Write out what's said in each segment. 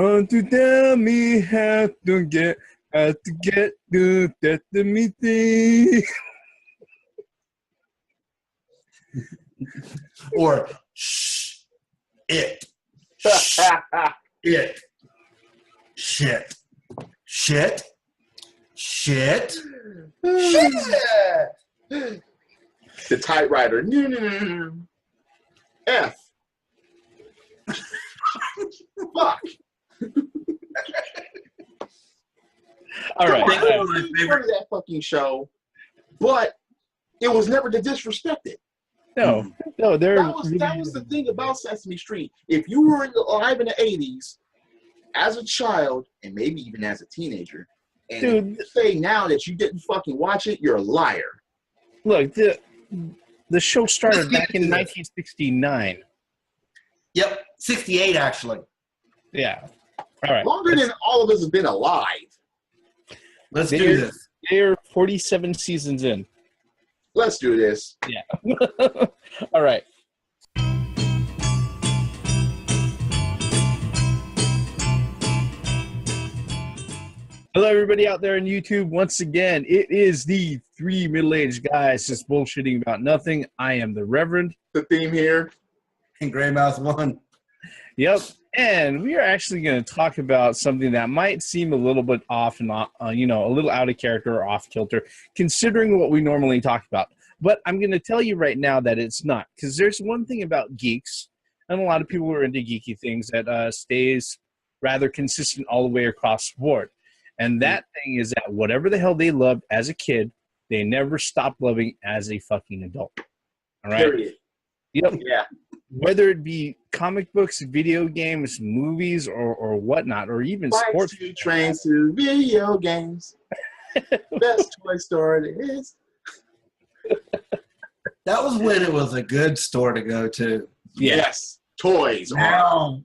to tell me how to get to that the meeting. Or it. It. Shit. Shit. Shit. Shit. The typewriter. F. Fuck. All right. I was part of that fucking show, but it was never to disrespect it. No, That was the thing about Sesame Street. If you were alive in the 80s, as a child, and maybe even as a teenager, and if you say now that you didn't fucking watch it, you're a liar. Look, the show started back in 1969. Yep, 68 actually. Yeah. All right. Longer than all of us have been alive. Let's do this. They're 47 seasons in. Let's do this. Yeah. All right. Hello, everybody out there on YouTube. Once again, it is the three middle-aged guys just bullshitting about nothing. I am the Reverend. The theme here. And Gray Mouse 1. Yep. And we are actually going to talk about something that might seem a little bit off and, a little out of character or off kilter, considering what we normally talk about. But I'm going to tell you right now that it's not, because there's one thing about geeks, and a lot of people who are into geeky things, that stays rather consistent all the way across the board. And that thing is that whatever the hell they loved as a kid, they never stopped loving as a fucking adult. All right? Period. Yep. Yeah. Whether it be comic books, video games, movies, or whatnot, or even sports. Trains to video games. Best toy store there is. That was when it was a good store to go to. Yeah. Yes. Toys. Now.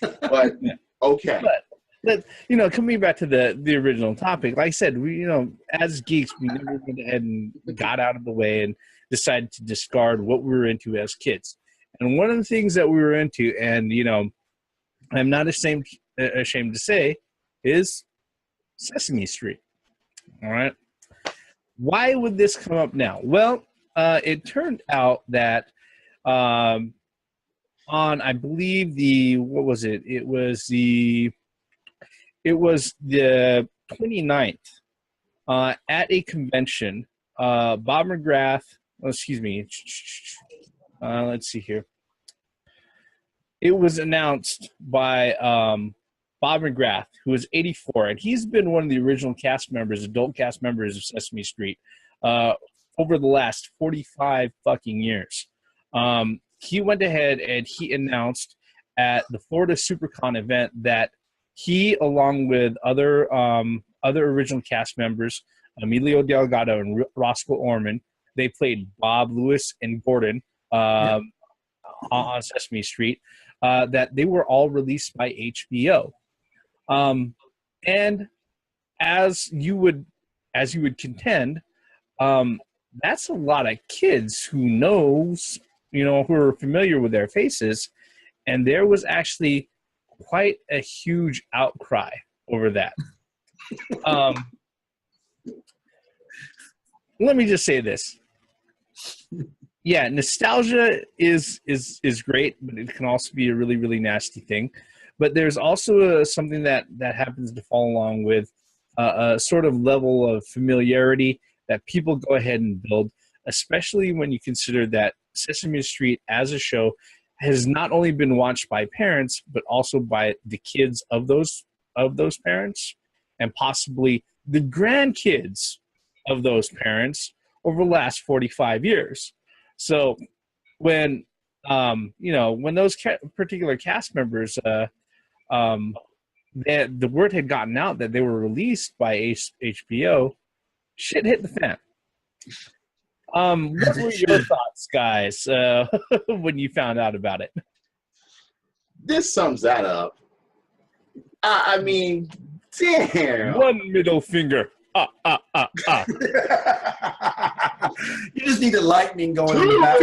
But, okay. But coming back to the original topic, like I said, we, as geeks, we never went ahead and got out of the way and decided to discard what we were into as kids. And one of the things that we were into, and, I'm not ashamed to say, is Sesame Street. All right. Why would this come up now? Well, it turned out that on, I believe, what was it? It was the 29th at a convention. Bob McGrath, let's see here. It was announced by Bob McGrath, who is 84, and he's been one of the original adult cast members of Sesame Street over the last 45 fucking years. He went ahead and he announced at the Florida SuperCon event that he, along with other original cast members, Emilio Delgado and Roscoe Orman, they played Bob, Lewis, and Gordon on Sesame Street, that they were all released by HBO. And as you would contend, that's a lot of kids who are familiar with their faces, and there was actually quite a huge outcry over that. Let me just say this. Yeah, nostalgia is great, but it can also be a really, really nasty thing. But there's also something that happens to fall along with a sort of level of familiarity that people go ahead and build, especially when you consider that Sesame Street as a show has not only been watched by parents, but also by the kids of those parents, and possibly the grandkids of those parents over the last 45 years. So when those particular cast members, the word had gotten out that they were released by HBO, shit hit the fan. What were your thoughts, guys, when you found out about it? This sums that up. I mean, damn. One middle finger. You just need the lightning going in the back.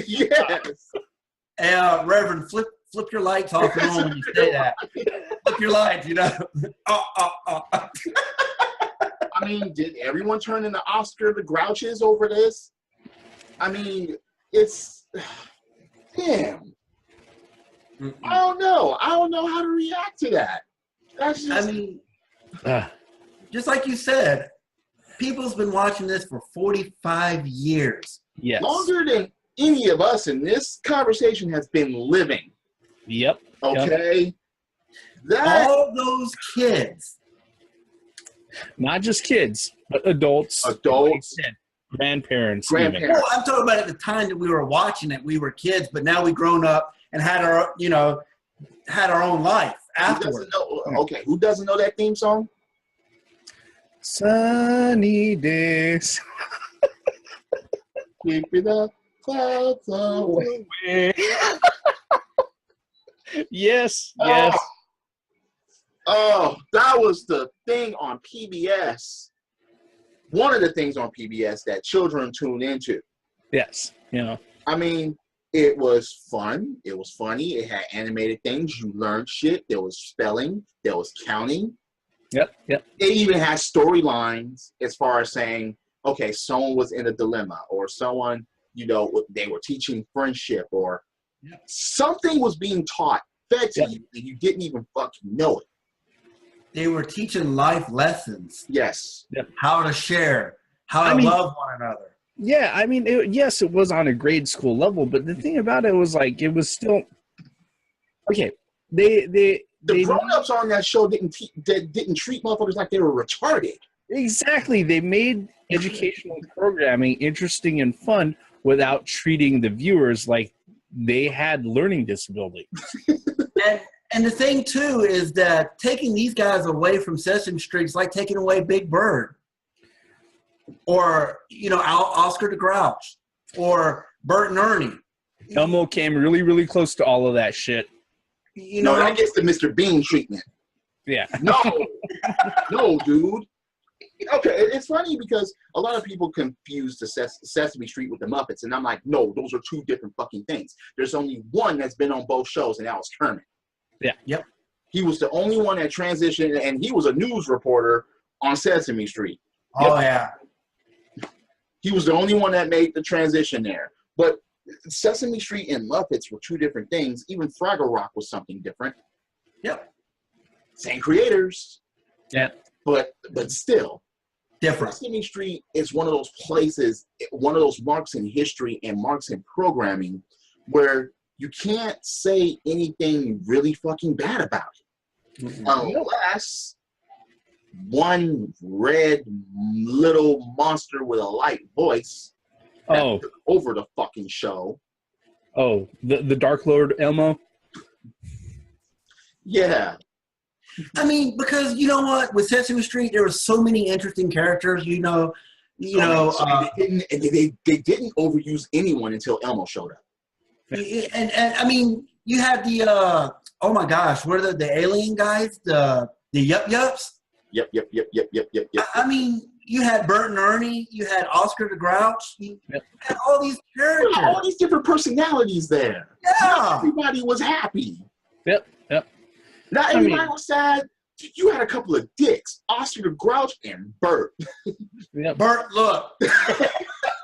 Yes. Hey, Reverend, flip flip your lights off and on when you say that. Flip your lights, you know. I mean, did everyone turn into Oscar the Grouches over this? I mean, it's damn. I don't know. I don't know how to react to that. That's just. I mean, just like you said, people's been watching this for 45 years. Yes. Longer than any of us in this conversation has been living. Yep. Okay. That all those kids, not just kids, but adults, Adults. like I said, grandparents. even. well, I'm talking about at the time that we were watching it, we were kids, but now we've grown up and had our, you know, had our own life afterwards. Who doesn't know that theme song? Sunny days. Keep it up, clouds away. Yes, yes. Oh, that was the thing on PBS. One of the things on PBS that children tune into. Yes, you know. I mean, it was fun. It was funny. It had animated things. You learned shit. There was spelling. There was counting. Yep. It even had storylines as far as saying, okay, someone was in a dilemma, or someone, you know, they were teaching friendship, or something was being taught, fed to you, and you didn't even fucking know it. They were teaching life lessons. Yes. How to share, how to love one another. Yeah, I mean, yes, it was on a grade school level, but the thing about it was like, it was still, okay, the grown-ups on that show didn't treat motherfuckers like they were retarded. Exactly. They made educational programming interesting and fun without treating the viewers like they had learning disabilities. And the thing, too, is that taking these guys away from Sesame Street is like taking away Big Bird. Or, you know, Oscar the Grouch. Or Bert and Ernie. Elmo came really, really close to all of that shit. You know, that gets the Mr. Bean treatment. Yeah. No. No, dude. Okay, it's funny because a lot of people confuse the Sesame Street with the Muppets, and I'm like, no, those are two different fucking things. There's only one that's been on both shows, and that was Kermit. Yeah. Yep. He was the only one that transitioned, and he was a news reporter on Sesame Street. Oh, yeah. He was the only one that made the transition there. But Sesame Street and Muppets were two different things. Even Fraggle Rock was something different. Yep. Same creators. Yeah. But still. Different. Sesame Street is one of those places, one of those marks in history and marks in programming where you can't say anything really fucking bad about it. Mm-hmm. Unless one red little monster with a light voice took over the fucking show. Oh, the Dark Lord Elmo? Yeah. I mean, because you know what? With Sesame Street, there were so many interesting characters, they didn't overuse anyone until Elmo showed up. And I mean, you had the oh my gosh, what are the alien guys? The Yup Yups? Yep. I mean, you had Bert and Ernie, you had Oscar the Grouch, you had all these characters. All these different personalities there. Yeah. Not everybody was happy. Yep. Not everybody was sad. You had a couple of dicks, Oscar the Grouch and Bert. Yep. Bert, look.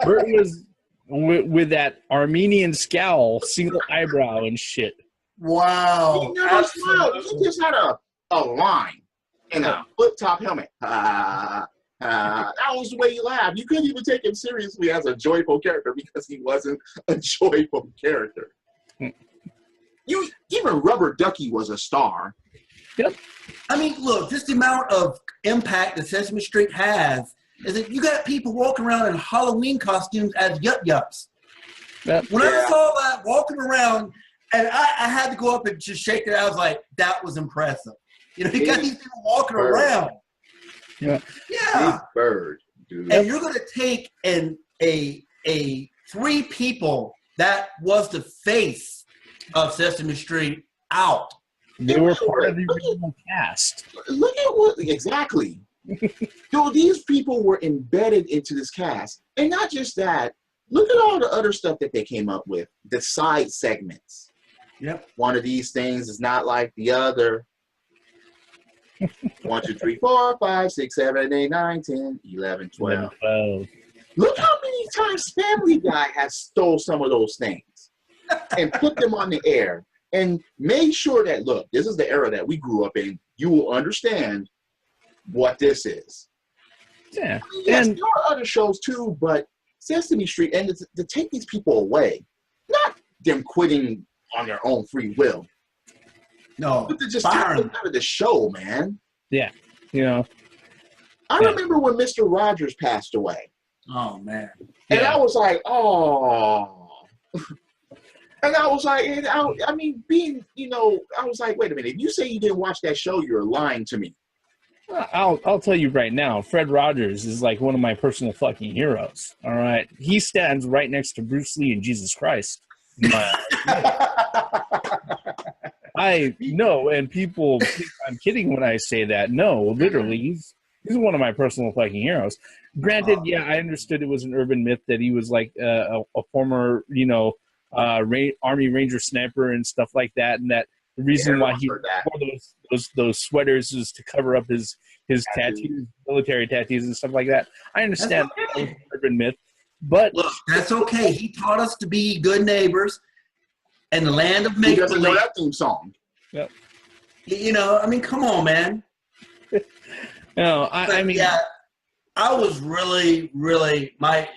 Bert was with that Armenian scowl, single eyebrow and shit. Wow. He never smiled. He just had a line and a flip-top helmet. That was the way he laughed. You couldn't even take him seriously as a joyful character because he wasn't a joyful character. Even Rubber Ducky was a star. Yep. I mean, look, just the amount of impact that Sesame Street has is that you got people walking around in Halloween costumes as Yup Yups. Yep. When I saw that walking around, and I had to go up and just shake it, I was like, that was impressive. You got these people walking around. Yeah. Yeah. Big Bird, dude. And you're going to take a three people that was the face of Sesame Street out. They were part of the original cast. Look at what exactly. Dude, these people were embedded into this cast. And not just that, look at all the other stuff that they came up with, the side segments. Yep. One of these things is not like the other. 1, 2, 3, 4, 5, 6, 7, 8, 9, 10, 11, 12. 12. Look how many times Family Guy has stole some of those things and put them on the air and made sure that, look, this is the era that we grew up in. You will understand what this is. Yeah. I mean, yes, there are other shows too, but Sesame Street, and to take these people away, not them quitting on their own free will. No, but to just take them out of the show, man. Yeah. You know. I remember when Mr. Rogers passed away. Oh, man. And I was like, oh. And I was like, I mean, being, you know, I was like, wait a minute. If you say you didn't watch that show, you're lying to me. I'll tell you right now, Fred Rogers is like one of my personal fucking heroes. All right. He stands right next to Bruce Lee and Jesus Christ. I know, and people think I'm kidding when I say that. No, literally, he's one of my personal fucking heroes. Granted, yeah, I understood it was an urban myth that he was like a former, you know, Army Ranger sniper and stuff like that, and that the reason why he wore those sweaters is to cover up his tattoos, military tattoos and stuff like that. I understand that was an urban myth, but look, that's okay. He taught us to be good neighbors and the land of make-believe. He doesn't know that theme song. Yep. You know, I mean, come on, man. No, I mean, yeah, I was really, really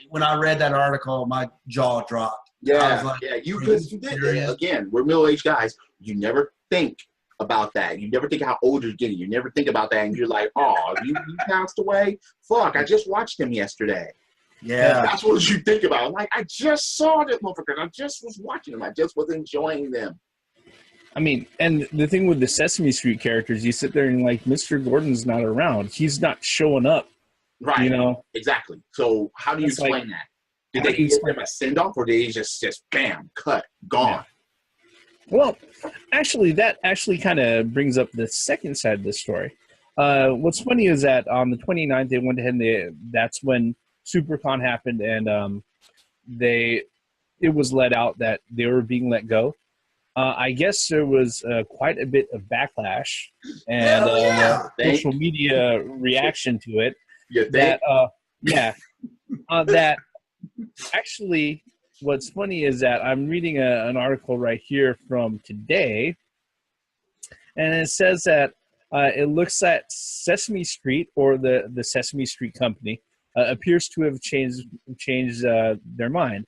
when I read that article, my jaw dropped. Yeah, I was like, yeah, because you did. Again, we're middle-aged guys. You never think about that. You never think how old you're getting. You never think about that, and you're like, oh, you passed away? Fuck, I just watched him yesterday. Yeah. And that's what you think about. Like, I just saw this motherfucker. I just was watching them. I just was enjoying them. I mean, and the thing with the Sesame Street characters, you sit there and like, Mr. Gordon's not around. He's not showing up. Right. You know? Exactly. So how do you explain that? Did they give him a send-off, or did he just bam, cut, gone? Yeah. Well, actually, that actually kind of brings up the second side of the story. What's funny is that on the 29th, they went ahead and that's when SuperCon happened, and it was let out that they were being let go. I guess there was quite a bit of backlash and social media reaction to it. That actually, what's funny is that I'm reading an article right here from today, and it says that it looks at Sesame Street, or the Sesame Street company, appears to have changed their mind.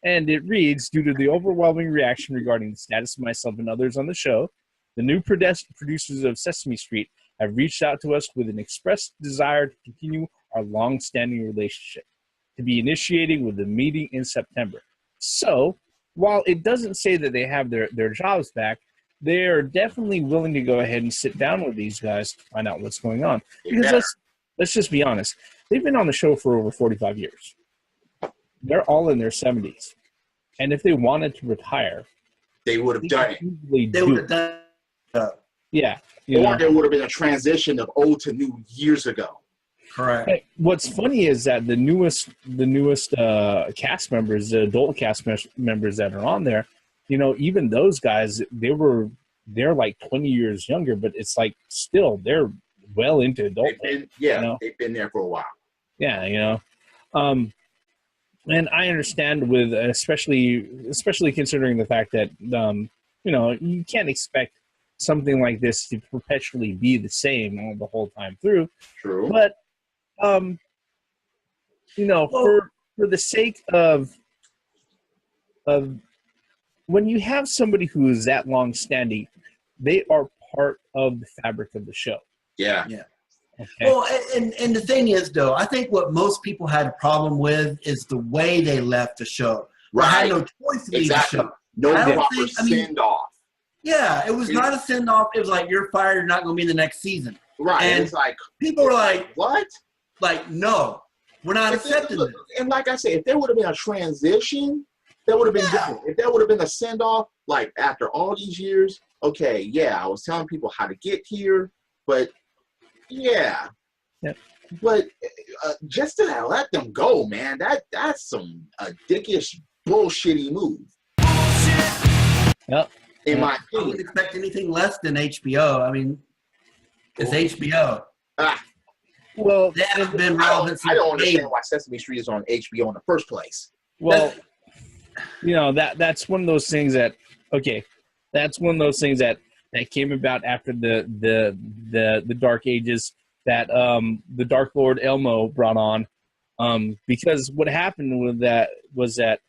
And it reads, due to the overwhelming reaction regarding the status of myself and others on the show, the new producers of Sesame Street have reached out to us with an expressed desire to continue our long-standing relationship, to be initiating with a meeting in September. So, while it doesn't say that they have their jobs back, they are definitely willing to go ahead and sit down with these guys to find out what's going on. Because let's just be honest. They've been on the show for over 45 years. They're all in their 70s. And if they wanted to retire, they would have done it. They would have done it. Yeah. Or there would have been a transition of old to new years ago. Correct. But what's funny is that the newest cast members, the adult cast members that are on there, you know, even those guys, they're like 20 years younger, but it's like still they're well into adulthood. They've been there for a while. Yeah, you know. And I understand with especially considering the fact that you know, you can't expect something like this to perpetually be the same the whole time through. True. But you know, for the sake of when you have somebody who is that long standing, they are part of the fabric of the show. Yeah. Yeah. Okay. Well, and the thing is, though, I think what most people had a problem with is the way they left the show. Right. I had no choice to leave the show. No proper send-off. Yeah, it was not a send-off. It was like, you're fired, you're not going to be in the next season. Right. And it's like, people were like, what? Like, no, we're not accepting this. And like I said, if there would have been a transition, that would have been different. If there would have been a send-off, like after all these years, okay, yeah, I was telling people how to get here, but yeah. Yep. But just to let them go, man, that's some dickish, bullshitty move. Yep. In my I opinion. wouldn't expect anything less than HBO. I mean, it's HBO. Well, They haven't been relevant since I don't the understand 80s. why Sesame Street is on HBO in the first place. well, that's one of those things that that's one of those things that came about after the Dark Ages that the Dark Lord Elmo brought on, because what happened with that was that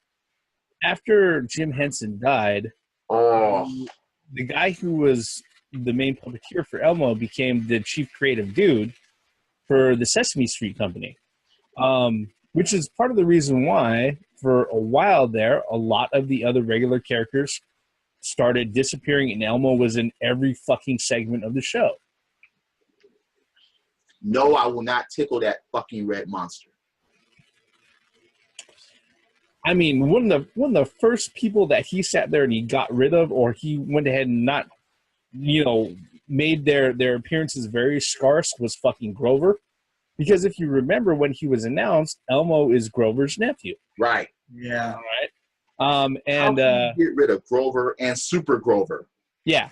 after Jim Henson died, the guy who was the main puppeteer for Elmo became the chief creative dude for the Sesame Street company, which is part of the reason why for a while there a lot of the other regular characters started disappearing and Elmo was in every fucking segment of the show. No, I will not tickle that fucking red monster. I mean, one of the first people that he sat there and he got rid of, or he went ahead and not, made their appearances very scarce, was fucking Grover. Because if you remember when he was announced, Elmo is Grover's nephew. Right. Yeah. All right. And how can you get rid of Grover and Super Grover? Yeah.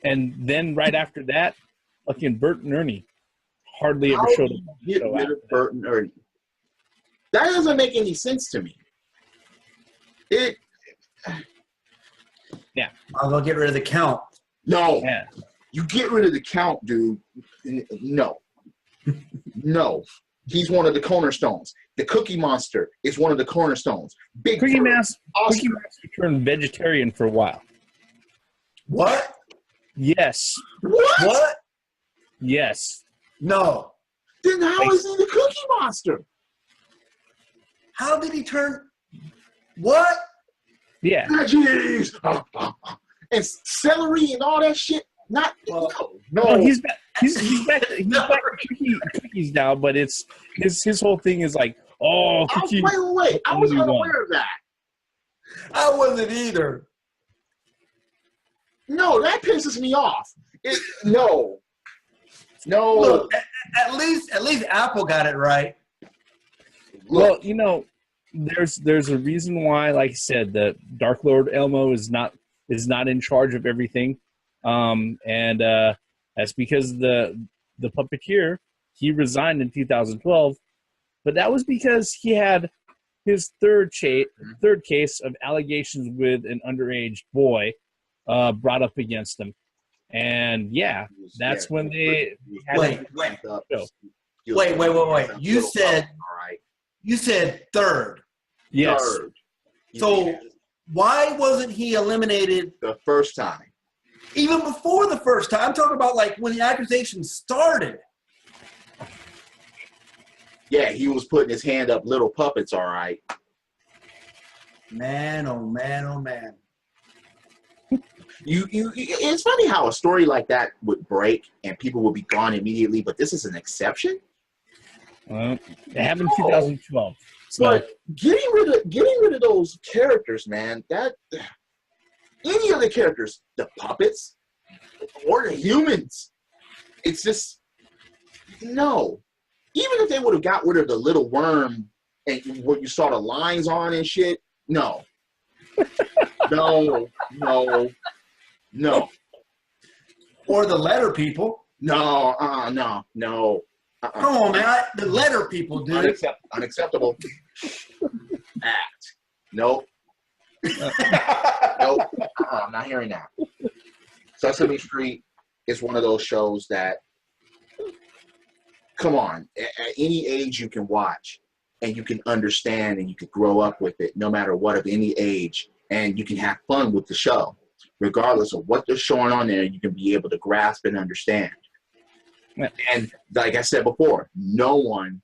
And then right after that, fucking Bert and Ernie hardly ever showed up. Get rid of Bert and Ernie. That doesn't make any sense to me. Yeah. I'll go get rid of the Count. No. Yeah. You get rid of the Count, dude. No. No. He's one of the cornerstones. The Cookie Monster is one of the cornerstones. Cookie Monster turned vegetarian for a while. What? Yes. What? Yes. No. Then how is he the Cookie Monster? How did he turn? What? Yeah. Veggies! And celery and all that shit. Not no. No, he's back. He's back to cookies now, but it's his whole thing is like, cookie. Wait. I was unaware of that. I wasn't either. No, that pisses me off. No. Look, at least Apple got it right. Well, there's a reason why, like I said, the Dark Lord Elmo is not in charge of everything, and that's because the puppeteer, he resigned in 2012, but that was because he had his third case of allegations with an underage boy brought up against him, and that's when they had Wait. You said third. Yes. Third. So why wasn't he eliminated The first time. even before the first time? I'm talking about like when the accusation started. Yeah, he was putting his hand up little puppets, all right. Man, oh man, oh man. It's funny how a story like that would break and people would be gone immediately, but this is an exception. It happened in 2012. So. But getting rid of those characters, man, that any of the characters, the puppets or the humans, it's just no. Even if they would have got rid of the little worm and what you saw the lines on and shit, no. No. Or the letter people. No. Come on, man. The letter people, dude. Unacceptable. Act. Nope. Nope. I'm not hearing that. Sesame Street is one of those shows that, come on, at any age you can watch and you can understand and you can grow up with it no matter what, of any age, and you can have fun with the show. Regardless of what they're showing on there, you can be able to grasp and understand. Yeah. And like I said before, no one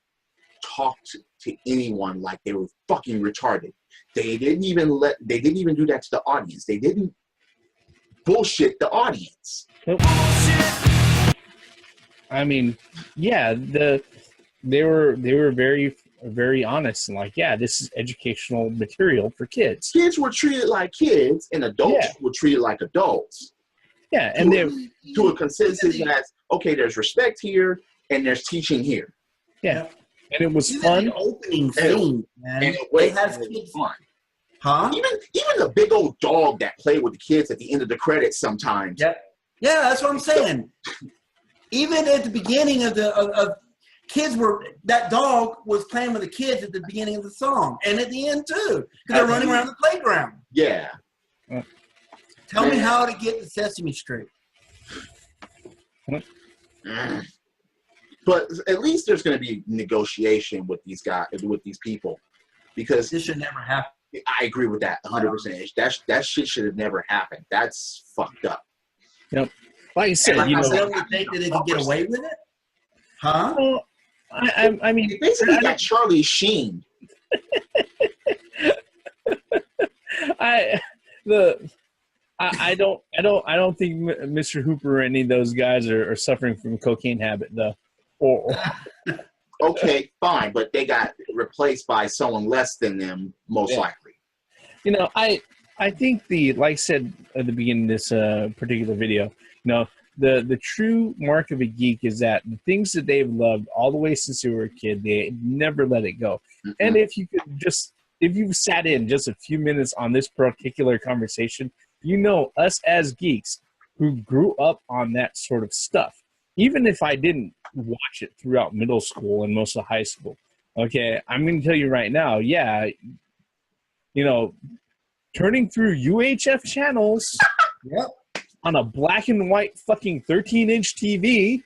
talked to anyone like they were fucking retarded. They didn't even do that to the audience. They didn't bullshit the audience. I mean, yeah, they were very, very honest and like, yeah, this is educational material for kids. Kids were treated like kids, and adults were treated like adults. Yeah, and to a consensus that okay, there's respect here and there's teaching here. Yeah, and it was fun. The opening scene, man. And it has kids fun. Huh? Even the big old dog that played with the kids at the end of the credits sometimes. Yeah, that's what I'm saying. Even at the beginning of kids that dog was playing with the kids at the beginning of the song and at the end too, because they're running around the playground. Yeah. Tell me how to get to Sesame Street. But at least there's going to be negotiation with these guys, with these people, because this should never happen. I agree with that 100%. That shit should have never happened. That's fucked up. Yep. Like you said, you think that they could get away with it? Huh? Well, I mean, they basically got Charlie Sheen. I don't think Mr. Hooper or any of those guys are suffering from a cocaine habit though. Okay, fine, but they got replaced by someone less than them, most likely. You know, I think like I said at the beginning of this particular video, the true mark of a geek is that the things that they've loved all the way since they were a kid, they never let it go. Mm-hmm. And if you've sat in just a few minutes on this particular conversation, us as geeks who grew up on that sort of stuff, even if I didn't watch it throughout middle school and most of high school, okay, I'm going to tell you right now, turning through UHF channels on a black and white fucking 13-inch TV,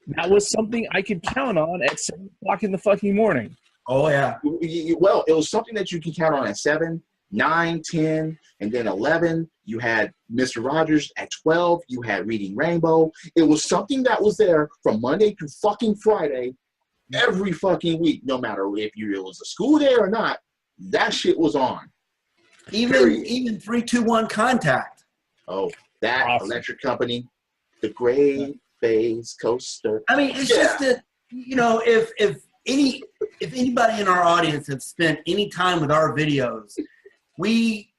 that was something I could count on at 7 o'clock in the fucking morning. Oh, yeah. Well, it was something that you could count on at 7, 9, 10, and then 11. You had Mr. Rogers at 12. You had Reading Rainbow. It was something that was there from Monday to fucking Friday every fucking week, no matter if it was a school day or not. That shit was on. Even 3-2-1 Contact. Oh, that awesome. Electric Company, the Great Bays Coaster. I mean, it's just that, if anybody in our audience has spent any time with our videos, we,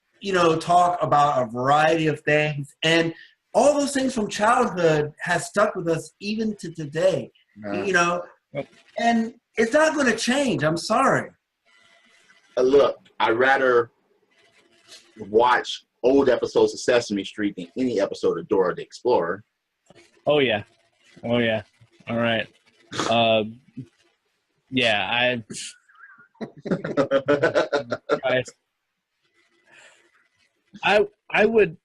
talk about a variety of things, and all those things from childhood has stuck with us even to today, and it's not going to change. I'm sorry. Look, I'd rather watch old episodes of Sesame Street than any episode of Dora the Explorer. Oh, yeah. All right. I would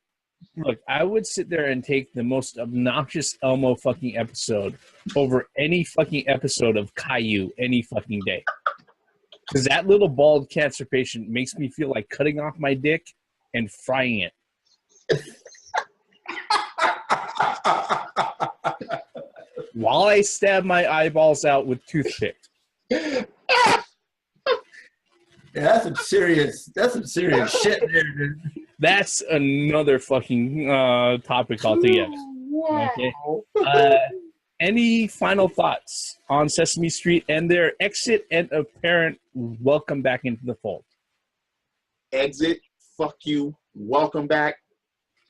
sit there and take the most obnoxious Elmo fucking episode over any fucking episode of Caillou any fucking day. Because that little bald cancer patient makes me feel like cutting off my dick and frying it. While I stab my eyeballs out with toothpicks. Yeah, that's some serious shit there, dude. That's another fucking topic altogether. Wow. Okay. Any final thoughts on Sesame Street and their exit and apparent welcome back into the fold? Exit, fuck you, welcome back.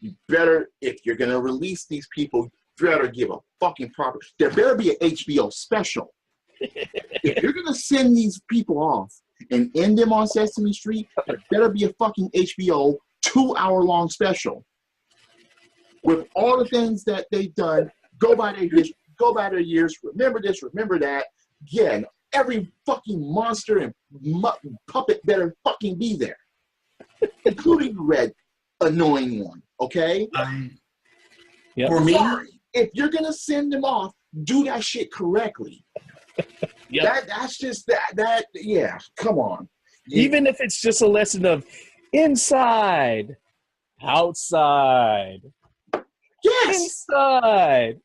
You better, if you're going to release these people, you better give a fucking proper, there better be an HBO special. If you're going to send these people off and end them on Sesame Street, there better be a fucking HBO 2-hour-long special with all the things that they've done, go by their history, go by their years, remember this, remember that. Yeah, and every fucking monster and puppet better fucking be there, including the red annoying one, okay? Yep. For me, if you're going to send them off, do that shit correctly. Yep. That's just that, yeah, come on. Even if it's just a lesson of inside, outside, yes, inside,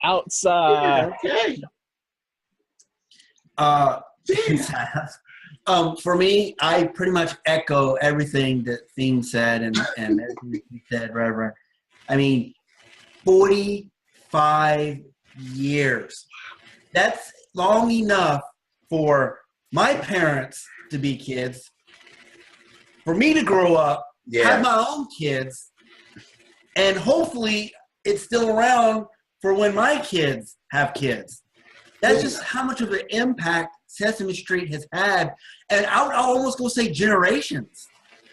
outside. Yeah, okay. For me, I pretty much echo everything that Theme said and everything you said, Reverend. I mean, 45 years. That's long enough for my parents to be kids, for me to grow up, have my own kids, and hopefully it's still around for when my kids have kids. That's just how much of an impact Sesame Street has had, and I would almost go say generations.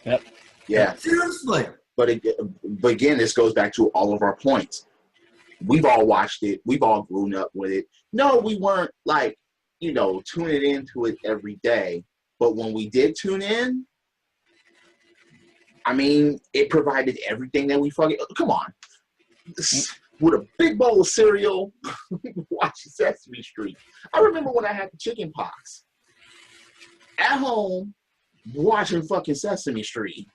Yep. Yeah. Seriously. But again, this goes back to all of our points. We've all watched it. We've all grown up with it. No, we weren't like, tuning into it every day. But when we did tune in, I mean, it provided everything that we fucking... Come on. With a big bowl of cereal, watching Sesame Street. I remember when I had the chicken pox. At home, watching fucking Sesame Street.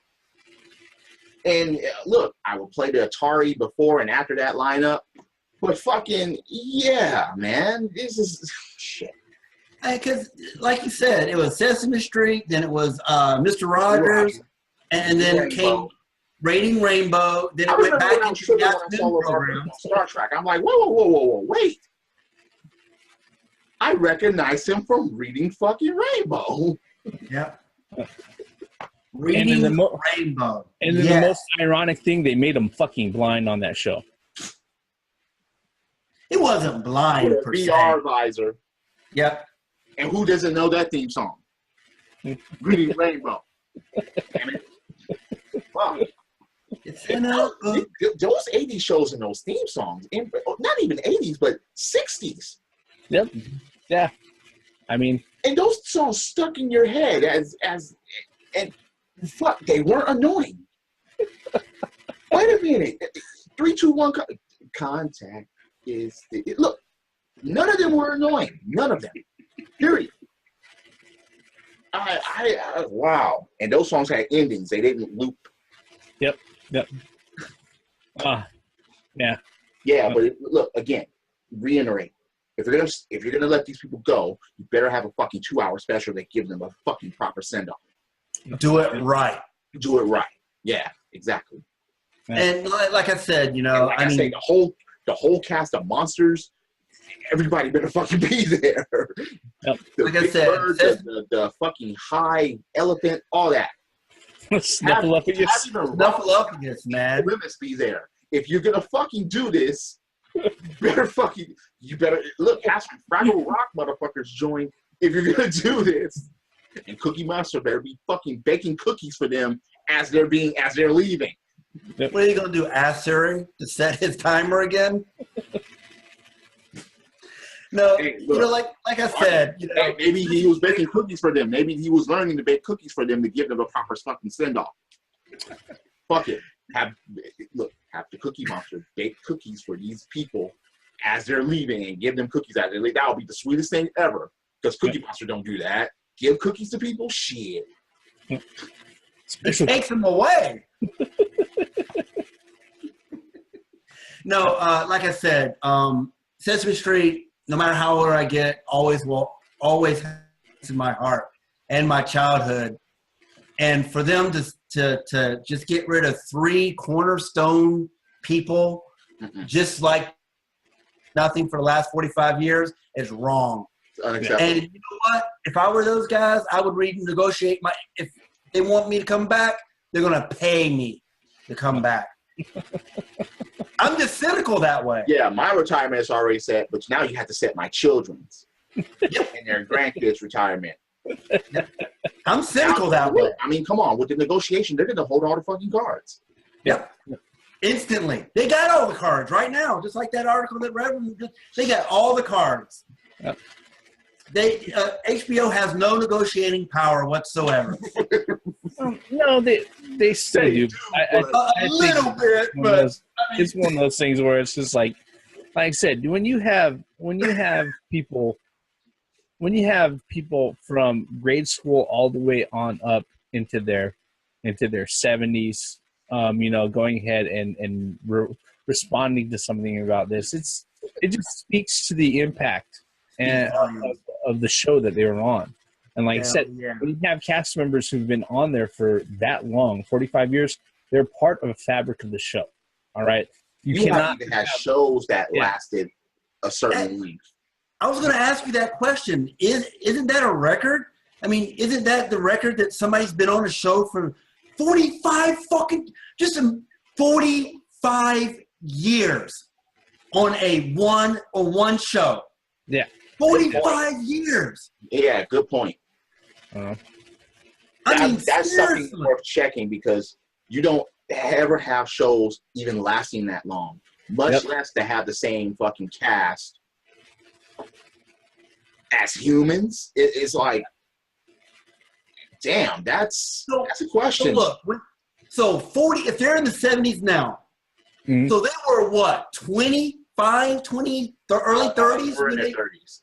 And look, I would play the Atari before and after that lineup. But fucking, yeah, man. This is shit. Because, like you said, it was Sesame Street, then it was Mr. Rogers, and then it came Rating Rainbow. Then it went back into the afternoon program. Star Trek. I'm like, whoa, wait. I recognize him from Reading fucking Rainbow. Yep. Reading Rainbow. And then the most ironic thing, they made him fucking blind on that show. He wasn't blind with a per se. VR visor. Yep. And who doesn't know that theme song? Reading Rainbow. Damn it. Wow. It's in a book. Those 80s shows and those theme songs, not even 80s, but 60s. Yep. Yeah. I mean, and those songs stuck in your head and fuck, they weren't annoying. Wait a minute. 3, 2, 1, contact is look. None of them were annoying. None of them. Period. I wow. And those songs had endings. They didn't loop. Yep. Yeah. Yeah, but look again. Reiterate. If you're gonna let these people go, you better have a fucking 2-hour special that gives them a fucking proper send off. Do it right. Do it right. Yeah, exactly. And like I said, I mean, the whole cast of monsters. Everybody better fucking be there. Yep. Like I said, the fucking high elephant, all that. Snuffleupagus, man. Limits be there. If you're gonna fucking do this, you better look. Have some Fraggle Rock motherfuckers join if you're gonna do this. And Cookie Monster better be fucking baking cookies for them as they're leaving. Yep. What are you gonna do? Ask Siri to set his timer again? No, hey, look, like I said, maybe he was baking cookies for them. Maybe he was learning to bake cookies for them to give them a proper fucking send off. Fuck it. Have the Cookie Monster bake cookies for these people as they're leaving and give them cookies as they leave. That would be the sweetest thing ever. Because Cookie Monster don't do that. Give cookies to people? Shit. It takes them away. No, like I said, Sesame Street, no matter how old I get, always has in my heart and my childhood. And for them to just get rid of 3 cornerstone people, just like nothing for the last 45 years, is wrong. It's unacceptable. And you know what? If I were those guys, I would renegotiate if they want me to come back, they're going to pay me to come back. I'm just cynical that way. Yeah, my retirement is already set, but now you have to set my children's and their grandkids' retirement. I'm cynical that way. I mean, come on. With the negotiation, they're going to hold all the fucking cards. Yep. Instantly. They got all the cards right now, just like that article that Reverend just, they got all the cards. Yep. HBO has no negotiating power whatsoever. No, they still do. A little bit, but it's one of those things where it's just like I said, when you have people from grade school all the way on up into their 70s, going ahead and responding to something about this, it just speaks to the impact and of the show that they were on. And like I said, when you have cast members who've been on there for that long, 45 years, they're part of a fabric of the show. All right. You cannot even have shows that lasted a certain length. I was going to ask you that question. Isn't that a record? I mean, isn't that the record that somebody's been on a show for 45 45 years on one show? Yeah. 45 years. Yeah, good point. That's something worth checking because you don't ever have shows even lasting that long, much less to have the same fucking cast as humans. It's like, damn, that's a question. So look, so 40, if they're in the 70s now, so they were what, 25, 20, the early 30s? In their 30s.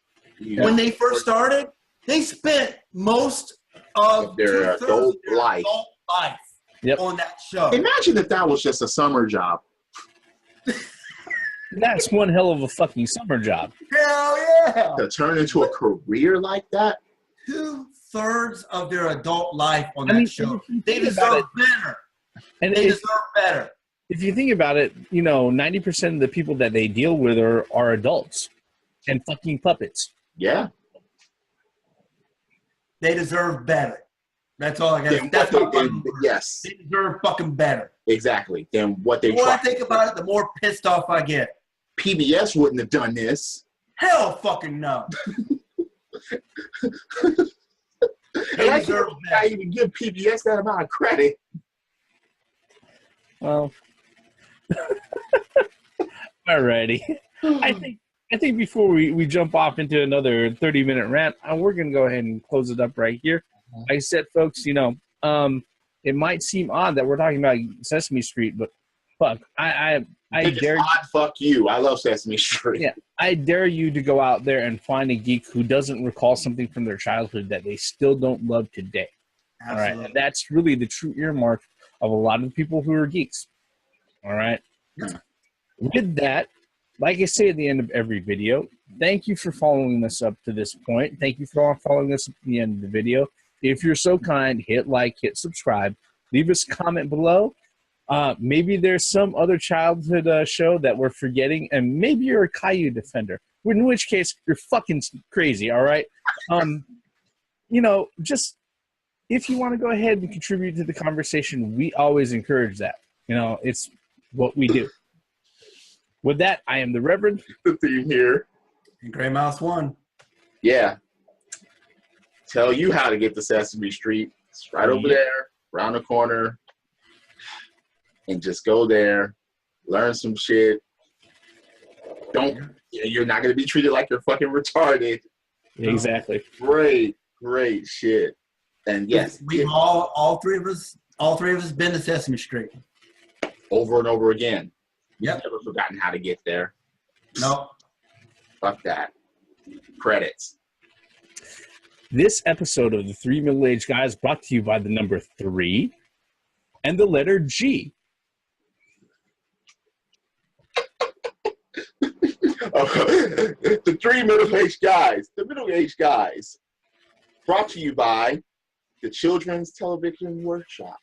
When they first started, they spent most of their adult life on that show. Imagine if that was just a summer job. That's one hell of a fucking summer job. Hell yeah! To turn into a career like that? 2/3 of their adult life on that show. They deserve better. And they deserve better. If you think about it, 90% of the people that they deal with are adults and fucking puppets. Yeah. They deserve better. That's all I got. That's yes. They deserve fucking better. Exactly. Than what they. The more I think about it, the more pissed off I get. PBS wouldn't have done this. Hell fucking no. I can't even give PBS that amount of credit. Well, alrighty. I think before we jump off into another 30-minute rant, we're gonna go ahead and close it up right here. Like I said, folks, it might seem odd that we're talking about Sesame Street, but fuck, I dare you. Fuck you. I love Sesame Street. Yeah, I dare you to go out there and find a geek who doesn't recall something from their childhood that they still don't love today. Absolutely. All right, and that's really the true earmark of a lot of the people who are geeks. All right. Yeah. With that, like I say at the end of every video, thank you for following us up to this point. Thank you for following us up to the end of the video. If you're so kind, hit like, hit subscribe, leave us a comment below. Maybe there's some other childhood show that we're forgetting, and maybe you're a Caillou defender, in which case you're fucking crazy, all right? Just if you want to go ahead and contribute to the conversation, we always encourage that. It's what we do. With that, I am the Reverend. The theme here. And Gray Mouse 1. Yeah. Tell you how to get to Sesame Street. It's right over there, around the corner. And just go there, learn some shit. You're not going to be treated like you're fucking retarded. Exactly. Great shit. And yes. We've all three of us been to Sesame Street. Over and over again. Yep. Never forgotten how to get there. No. Fuck that. Credits. This episode of the Three Middle-Aged Guys brought to you by the number 3 and the letter G. The Three Middle-Aged Guys. The Middle-Aged Guys. Brought to you by the Children's Television Workshop.